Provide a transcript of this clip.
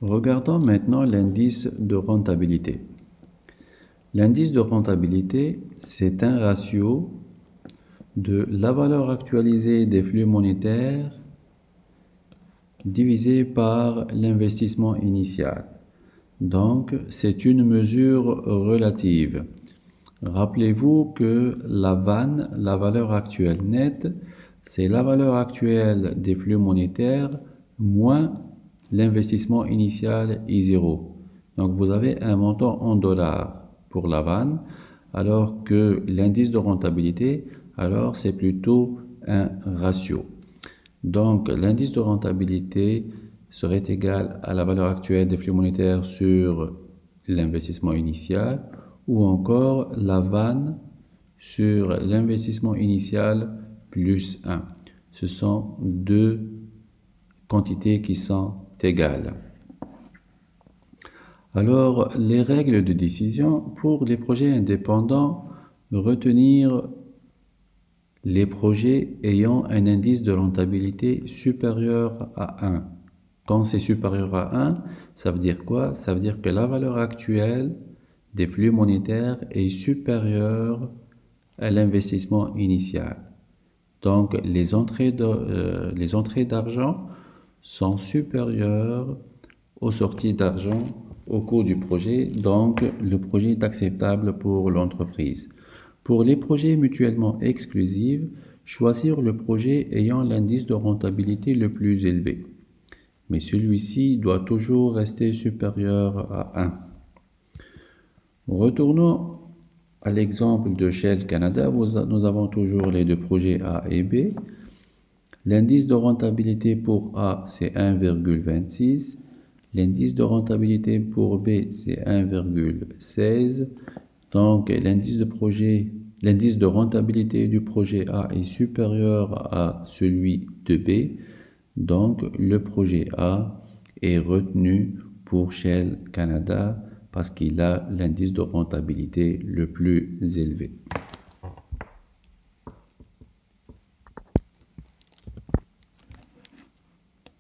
Regardons maintenant l'indice de rentabilité. L'indice de rentabilité, c'est un ratio de la valeur actualisée des flux monétaires divisé par l'investissement initial. Donc, c'est une mesure relative. Rappelez-vous que la VAN, la valeur actuelle nette, c'est la valeur actuelle des flux monétaires moins l'investissement initial I0. Donc, vous avez un montant en dollars pour la VAN, alors que l'indice de rentabilité, alors c'est plutôt un ratio. Donc, l'indice de rentabilité serait égal à la valeur actuelle des flux monétaires sur l'investissement initial ou encore la VAN sur l'investissement initial plus 1. Ce sont deux quantités qui sont égales. Alors, les règles de décision pour les projets indépendants, retenir les projets ayant un indice de rentabilité supérieur à 1. Quand c'est supérieur à 1, ça veut dire quoi? Ça veut dire que la valeur actuelle des flux monétaires est supérieure à l'investissement initial. Donc, les entrées d'argent sont supérieures aux sorties d'argent au cours du projet. Donc, le projet est acceptable pour l'entreprise. Pour les projets mutuellement exclusifs, choisir le projet ayant l'indice de rentabilité le plus élevé. Mais celui-ci doit toujours rester supérieur à 1. Retournons à l'exemple de Shell Canada. Nous avons toujours les deux projets A et B. L'indice de rentabilité pour A, c'est 1,26. L'indice de rentabilité pour B, c'est 1,16. Donc, l'indice de rentabilité du projet A est supérieur à celui de B. Donc, le projet A est retenu pour Shell Canada parce qu'il a l'indice de rentabilité le plus élevé.